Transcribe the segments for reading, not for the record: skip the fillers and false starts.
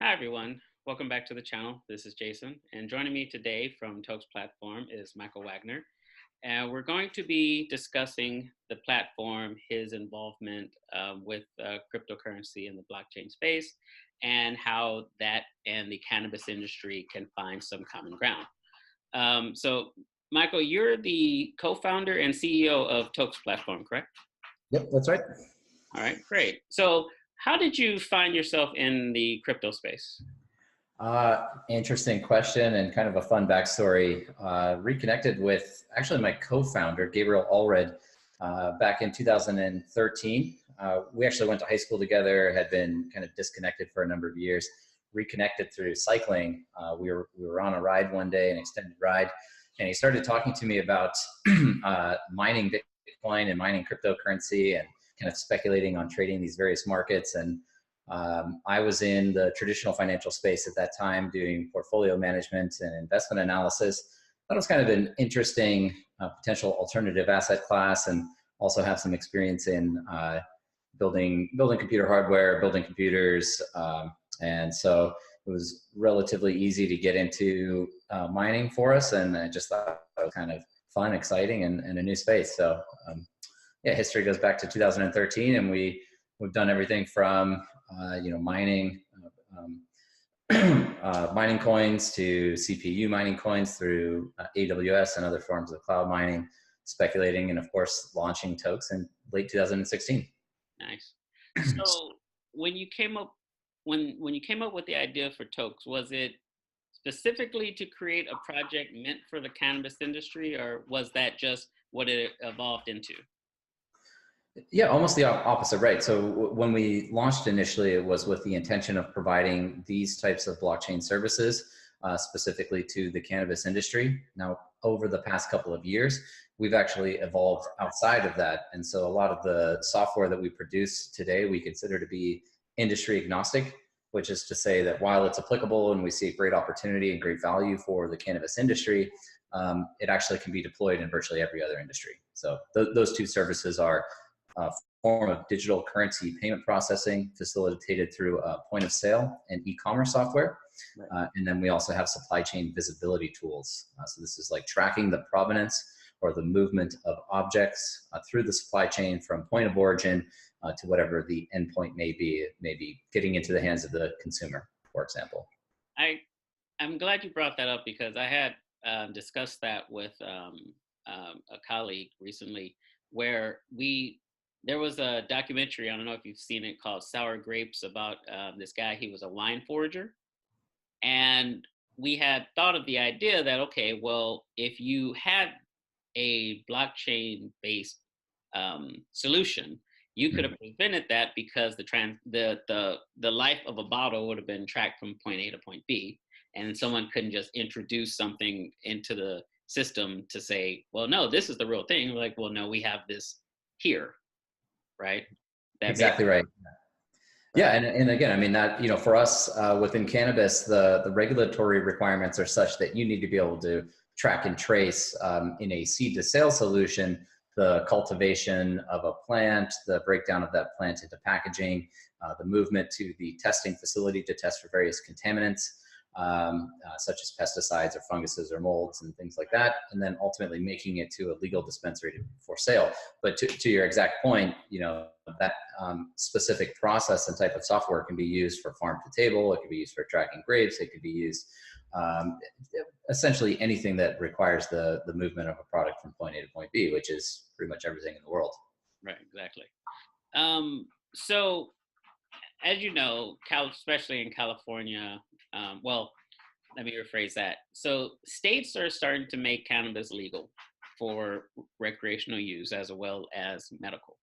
Hi, everyone. Welcome back to the channel. This is Jason, and joining me today from Tokes Platform is Michael Wagner. And we're going to be discussing the platform, his involvement with cryptocurrency in the blockchain space, and how that and the cannabis industry can find some common ground. So, Michael, you're the co-founder and CEO of Tokes Platform, correct? Yep, that's right. All right, great. So, how did you find yourself in the crypto space? Interesting question and kind of a fun backstory. Reconnected with actually my co-founder, Gabriel Allred, back in 2013. We actually went to high school together, had been kind of disconnected for a number of years, reconnected through cycling. We were on a ride one day, an extended ride, and he started talking to me about mining Bitcoin and mining cryptocurrency and kind of speculating on trading these various markets. And I was in the traditional financial space at that time doing portfolio management and investment analysis. That was kind of an interesting potential alternative asset class, and also have some experience in building computer hardware, building computers. And so it was relatively easy to get into mining for us. And I just thought it was kind of fun, exciting, and a new space. So yeah, history goes back to 2013, and we've done everything from mining mining coins to CPU mining coins through AWS and other forms of cloud mining, speculating, and of course launching Tokes in late 2016. Nice. So when you came up with the idea for Tokes, was it specifically to create a project meant for the cannabis industry, or was that just what it evolved into? Yeah, almost the opposite, right? So when we launched initially, it was with the intention of providing these types of blockchain services specifically to the cannabis industry. Now, over the past couple of years, we've actually evolved outside of that. And so a lot of the software that we produce today, we consider to be industry agnostic, which is to say that while it's applicable and we see a great opportunity and great value for the cannabis industry, it actually can be deployed in virtually every other industry. So those two services are form of digital currency payment processing facilitated through point of sale and e-commerce software. Right. And then we also have supply chain visibility tools. So this is like tracking the provenance or the movement of objects through the supply chain from point of origin to whatever the endpoint may be. It may be getting into the hands of the consumer, for example. I'm glad you brought that up, because I had discussed that with a colleague recently, where there was a documentary, I don't know if you've seen it, called Sour Grapes, about this guy. He was a wine forager. And we had thought of the idea that, okay, well, if you had a blockchain-based solution, you could have prevented that, because the life of a bottle would have been tracked from point A to point B. And someone couldn't just introduce something into the system to say, well, no, this is the real thing. We're like, well, no, we have this here. Right? Exactly right. Yeah, and again, I mean that, for us within cannabis, the regulatory requirements are such that you need to be able to track and trace in a seed to sale solution the cultivation of a plant, the breakdown of that plant into packaging, the movement to the testing facility to test for various contaminants, such as pesticides or funguses or molds and things like that, and then ultimately making it to a legal dispensary for sale. But to your exact point, that specific process and type of software can be used for farm to table. It can be used for tracking grapes. It could be used essentially anything that requires the movement of a product from point A to point B, which is pretty much everything in the world. Right, exactly. So as you know, especially in California, well, let me rephrase that. So states are starting to make cannabis legal for recreational use as well as medical.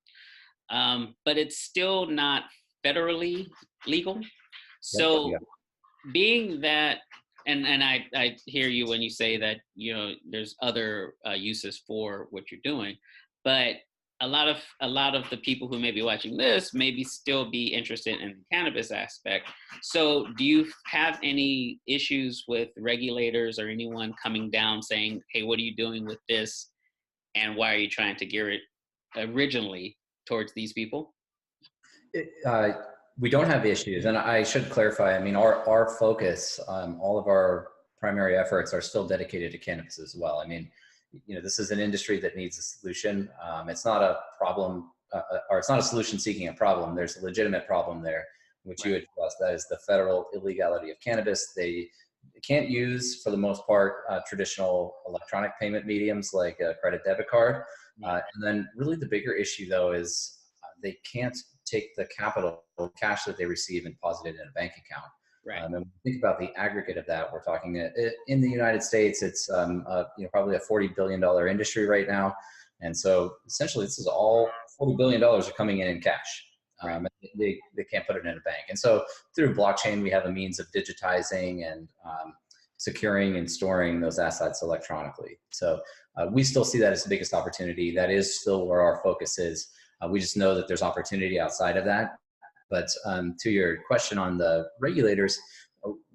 But it's still not federally legal. So being that, and I hear you when you say that, there's other uses for what you're doing, but a lot of the people who may be watching this maybe still be interested in the cannabis aspect. So do you have any issues with regulators or anyone coming down saying, hey, what are you doing with this? And why are you trying to gear it originally towards these people? We don't have issues, and I should clarify. I mean, our focus, all of our primary efforts are still dedicated to cannabis as well. I mean, this is an industry that needs a solution. It's not a problem, or it's not a solution seeking a problem. There's a legitimate problem there, which you addressed. That is the federal illegality of cannabis. They can't use, for the most part, traditional electronic payment mediums like a credit debit card. And then really the bigger issue though is they can't take the capital cash that they receive and deposit it in a bank account. Right. And when we think about the aggregate of that, we're talking in the United States, it's probably a $40 billion industry right now. And so essentially this is all $40 billion are coming in cash. Right. They can't put it in a bank. And so through blockchain, we have a means of digitizing and securing and storing those assets electronically. So we still see that as the biggest opportunity. That is still where our focus is. We just know that there's opportunity outside of that. But to your question on the regulators,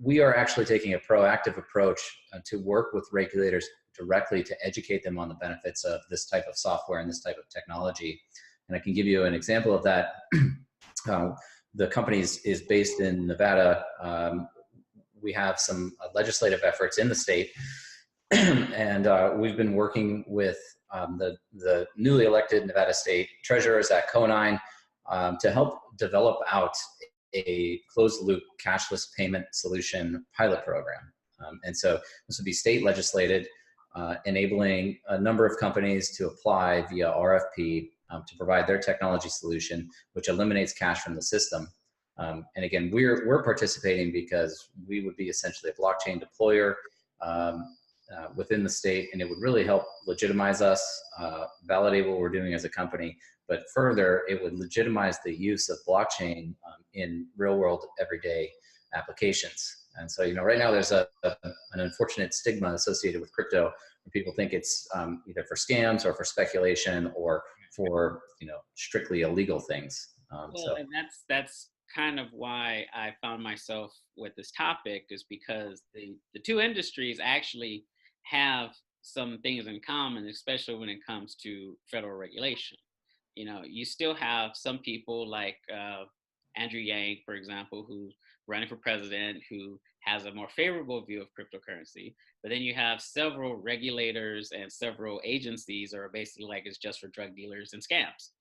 we are actually taking a proactive approach to work with regulators directly to educate them on the benefits of this type of software and this type of technology. And I can give you an example of that. The company is based in Nevada. We have some legislative efforts in the state, and we've been working with the newly elected Nevada State Treasurer, Zach Conine, to help develop out a closed-loop cashless payment solution pilot program. And so this would be state legislated, enabling a number of companies to apply via RFP to provide their technology solution, which eliminates cash from the system. And again, we're participating because we would be essentially a blockchain deployer within the state, and it would really help legitimize us, validate what we're doing as a company, but further, it would legitimize the use of blockchain in real world, everyday applications. And so, right now there's an unfortunate stigma associated with crypto where people think it's either for scams or for speculation or for, strictly illegal things. And that's kind of why I found myself with this topic, is because the two industries actually have some things in common, especially when it comes to federal regulation. You still have some people like Andrew Yang, for example, who's running for president, who has a more favorable view of cryptocurrency. But then you have several regulators and several agencies are basically like it's just for drug dealers and scams.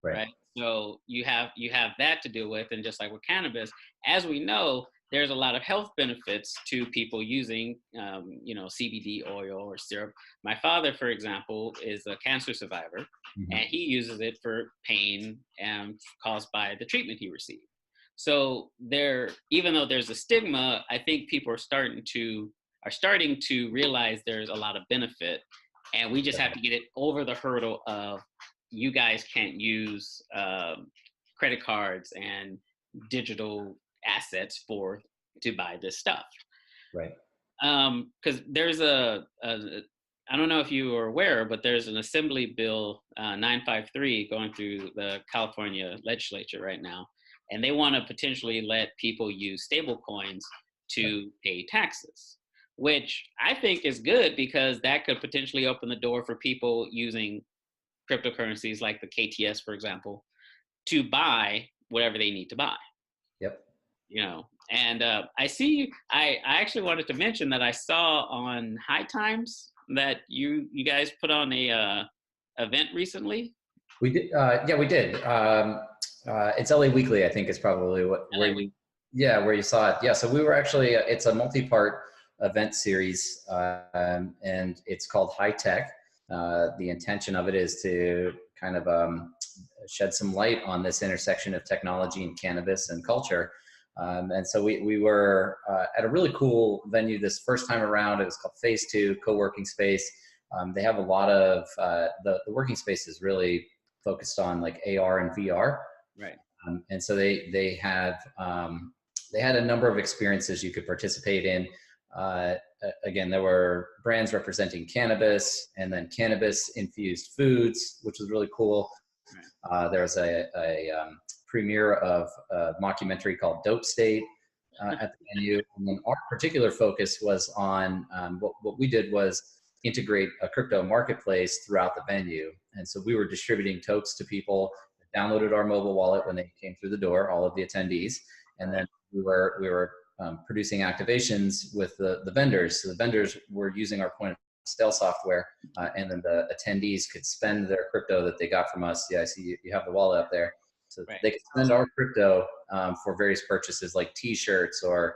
Right. So you have that to deal with. And just like with cannabis, as we know, there's a lot of health benefits to people using, CBD oil or syrup. My father, for example, is a cancer survivor, mm-hmm. and he uses it for pain caused by the treatment he received. So even though there's a stigma, I think people are starting to realize there's a lot of benefit, and we just have to get it over the hurdle of you guys can't use credit cards and digital assets to buy this stuff. Right. Because there's I don't know if you are aware, but there's an Assembly Bill 953 going through the California legislature right now, and they want to potentially let people use stable coins to pay taxes, which I think is good because that could potentially open the door for people using cryptocurrencies like the KTS, for example, to buy whatever they need to buy. Yep. And I actually wanted to mention that I saw on High Times that you guys put on a event recently. We did. Yeah, we did. It's LA Weekly, I think, is probably where you saw it. Yeah. So we were actually. It's a multi-part event series, and it's called High Tech. The intention of it is to kind of shed some light on this intersection of technology and cannabis and culture. And so we were at a really cool venue this first time around. It was called Phase 2 Co-working Space. They have a lot of, the working space is really focused on like AR and VR. Right. And so they had a number of experiences you could participate in. Again, there were brands representing cannabis and then cannabis infused foods, which was really cool. There was a premiere of a mockumentary called Dope State at the venue. And then our particular focus was on what we did was integrate a crypto marketplace throughout the venue. And so we were distributing tokes to people downloaded our mobile wallet when they came through the door, all of the attendees, and then we were producing activations with the vendors. So the vendors were using our point of sale software, and then the attendees could spend their crypto that they got from us. Yeah, I see you have the wallet up there. So Right. they could spend our crypto for various purchases like T-shirts, or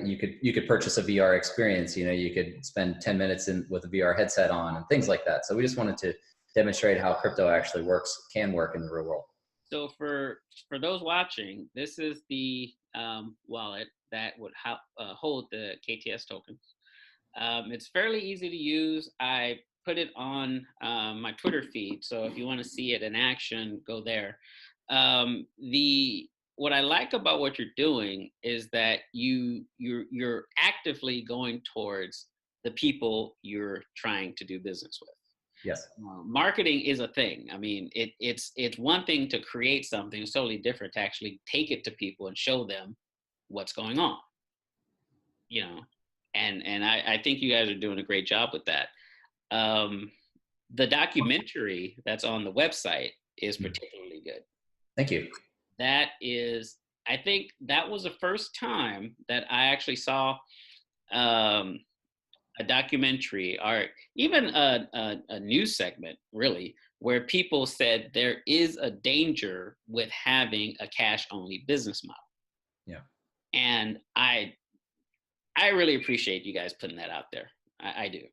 you could purchase a VR experience. You could spend 10 minutes with a VR headset on and things like that. So we just wanted to demonstrate how crypto actually can work in the real world. So for those watching, this is the wallet that would hold the KTS tokens. It's fairly easy to use. I put it on my Twitter feed, so if you want to see it in action, go there. What I like about what you're doing is that you're actively going towards the people you're trying to do business with. Yes. Marketing is a thing. I mean, it's one thing to create something. It's totally different to actually take it to people and show them what's going on. And I think you guys are doing a great job with that. The documentary that's on the website is particularly good. Thank you. I think that was the first time that I actually saw a documentary or even a news segment, really, where people said there is a danger with having a cash-only business model. Yeah. And I really appreciate you guys putting that out there. I do.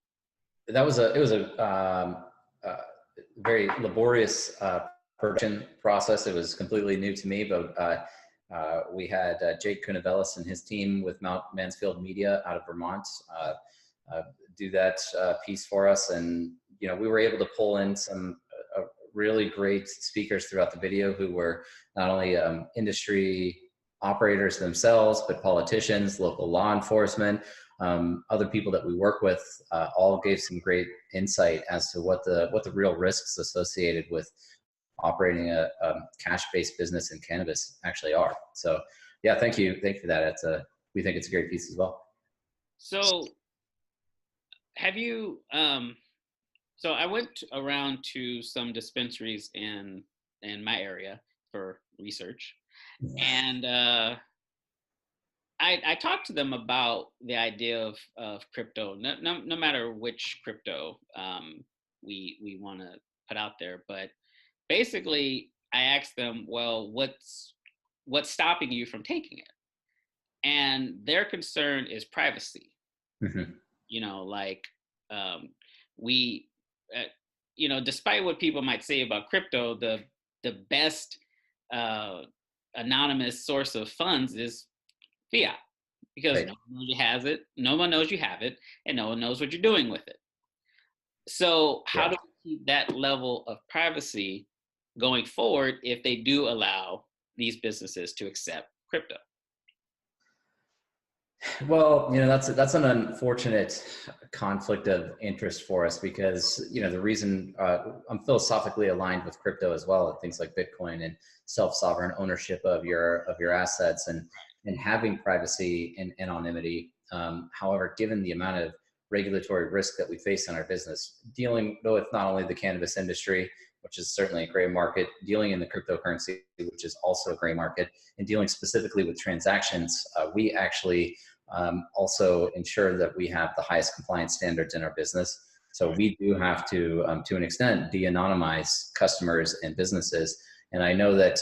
It was a very laborious production process. It was completely new to me, but we had Jake Kunavelis and his team with Mount Mansfield Media out of Vermont do that piece for us, and we were able to pull in some really great speakers throughout the video who were not only industry operators themselves, but politicians, local law enforcement, other people that we work with, all gave some great insight as to what the real risks associated with operating a cash-based business in cannabis actually are. So yeah, thank you for that. We think it's a great piece as well. So have you so I went around to some dispensaries in my area for research, and I talked to them about the idea of crypto, no matter which crypto we want to put out there. But basically, I asked them, well, what's stopping you from taking it? And their concern is privacy. Mm-hmm. We, despite what people might say about crypto, the best anonymous source of funds is fiat, because right. No one knows you has it, no one knows you have it, and no one knows what you're doing with it. So how do we keep that level of privacy going forward if they do allow these businesses to accept crypto? Well, that's an unfortunate conflict of interest for us, because the reason I'm philosophically aligned with crypto as well, and things like Bitcoin and self-sovereign ownership of your assets, and having privacy and anonymity. However, given the amount of regulatory risk that we face in our business, dealing with not only the cannabis industry, which is certainly a gray market, dealing in the cryptocurrency, which is also a gray market, and dealing specifically with transactions, we actually also ensure that we have the highest compliance standards in our business. So we do have to an extent, de-anonymize customers and businesses. And I know that,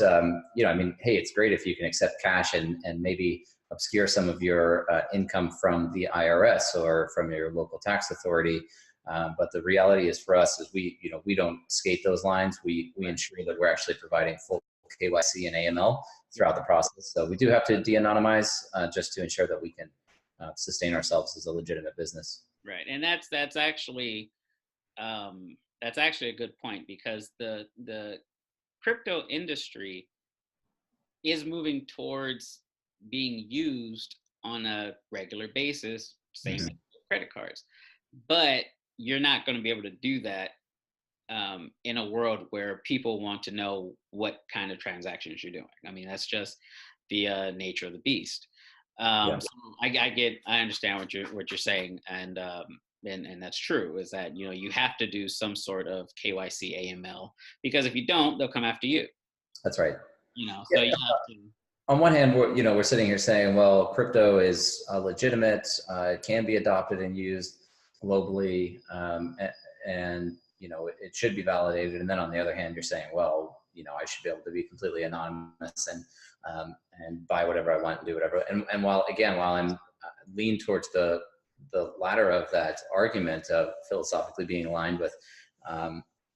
hey, it's great if you can accept cash and maybe obscure some of your income from the IRS or from your local tax authority. But the reality is, for us, is we don't skate those lines. We ensure that we're actually providing full KYC and AML throughout the process. So we do have to de-anonymize just to ensure that we can sustain ourselves as a legitimate business. Right, and that's actually a good point, because the crypto industry is moving towards being used on a regular basis, same as credit cards. But you're not going to be able to do that in a world where people want to know what kind of transactions you're doing. I mean, that's just the nature of the beast. So I understand what you're saying, and and that's true, is that, you know, you have to do some sort of KYC AML, because if you don't, they'll come after you, That's right. you know, so Yeah. you have to. On one hand, we're sitting here saying, well, crypto is legitimate, it can be adopted and used globally, and it should be validated. And then on the other hand, you're saying, well, I should be able to be completely anonymous and buy whatever I want and do whatever. And while I'm lean towards the latter of that argument of philosophically being aligned with,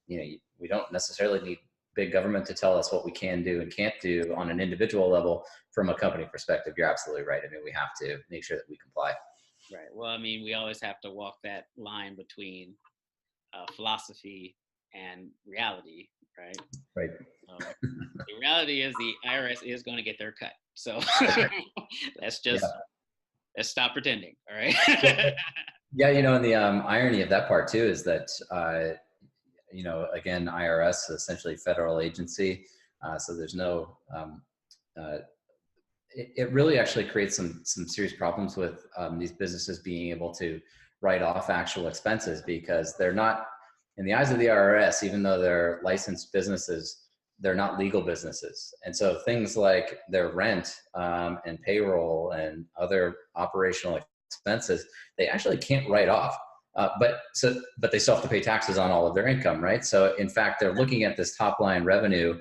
we don't necessarily need big government to tell us what we can do and can't do on an individual level. From a company perspective, you're absolutely right. I mean, we have to make sure that we comply. Right. Well, I mean, we always have to walk that line between philosophy and reality, right? Right. The reality is the IRS is going to get their cut. So let's stop pretending. All right. Yeah. And the irony of that part too is that, again, IRS, essentially federal agency. So there's no, it really actually creates some serious problems with these businesses being able to write off actual expenses, because they're not, in the eyes of the IRS, even though they're licensed businesses, they're not legal businesses. And so things like their rent and payroll and other operational expenses, they actually can't write off. But they still have to pay taxes on all of their income, right? So in fact, they're looking at this top line revenue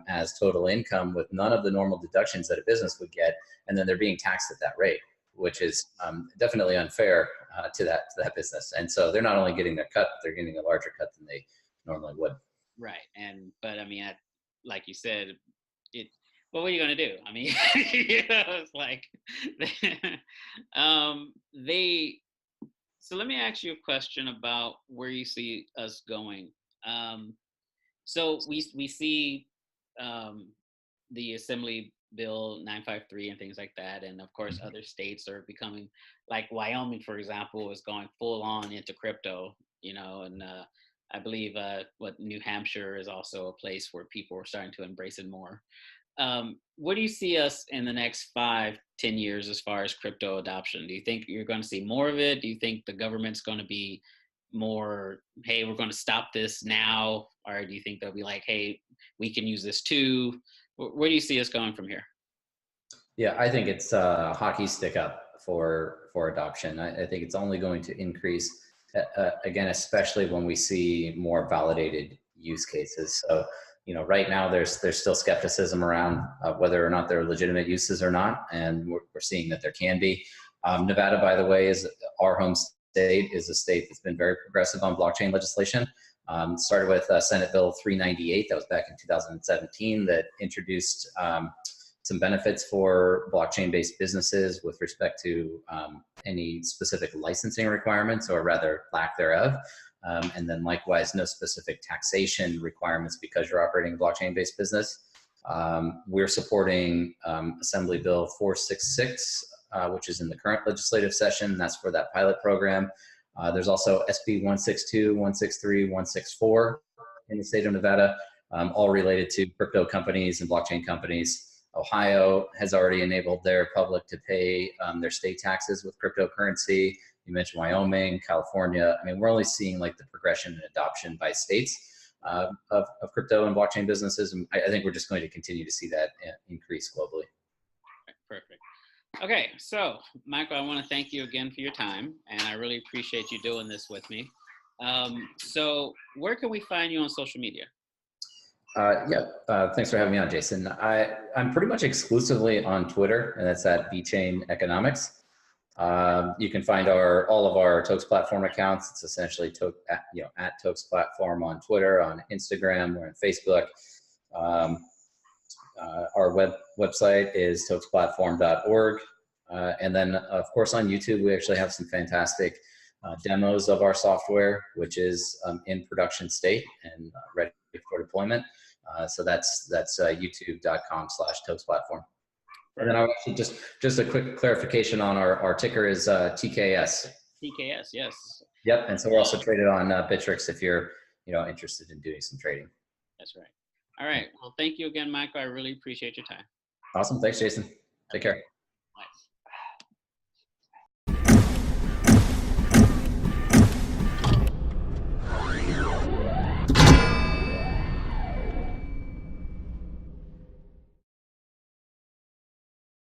as total income with none of the normal deductions that a business would get, and then they're being taxed at that rate, which is definitely unfair to that business. And so they're not only getting their cut, but they're getting a larger cut than they normally would. Right. But I mean, like you said, well, what are you going to do? I mean, it's like, so let me ask you a question about where you see us going. So we see the Assembly Bill 953 and things like that, and of course other states are becoming, like Wyoming, for example, is going full on into crypto, and I believe New Hampshire is also a place where people are starting to embrace it more. What do you see us in the next 5-10 years as far as crypto adoption? Do you think you're going to see more of it? Do you think the government's going to be more, hey, we're going to stop this now? Or do you think they'll be like, hey, we can use this too? Where do you see us going from here? Yeah, I think it's a hockey stick up for adoption. I think it's only going to increase, again, especially when we see more validated use cases. So, right now there's still skepticism around whether or not they're legitimate uses or not, and we're seeing that there can be. Nevada, by the way, is our home state, is a state that's been very progressive on blockchain legislation. Started with Senate Bill 398, that was back in 2017, that introduced some benefits for blockchain-based businesses with respect to any specific licensing requirements, or rather lack thereof. And then likewise, no specific taxation requirements because you're operating a blockchain-based business. We're supporting Assembly Bill 466, which is in the current legislative session. That's for that pilot program. There's also SB 162, 163, 164 in the state of Nevada, all related to crypto companies and blockchain companies. Ohio has already enabled their public to pay their state taxes with cryptocurrency. You mentioned Wyoming, California. I mean, we're only seeing like the progression and adoption by states of crypto and blockchain businesses. And I think we're just going to continue to see that increase globally. Perfect. Okay, so Michael, I want to thank you again for your time, and I really appreciate you doing this with me. So where can we find you on social media? Thanks for having me on, Jason. I'm pretty much exclusively on Twitter, and that's at VChain Economics. You can find all of our Tokes Platform accounts. It's essentially at Tokes Platform on Twitter, on Instagram, or on Facebook. Our website is tokesplatform.org. And then, of course, on YouTube, we actually have some fantastic demos of our software, which is in production state and ready for deployment. So that's youtube.com/TokesPlatform. And then I actually just a quick clarification on our ticker is TKS. TKS, yes. Yep, and so we're also traded on Bittrex if you're interested in doing some trading. That's right. All right. Well, thank you again, Michael. I really appreciate your time. Awesome. Thanks, Jason. Take care. Bye.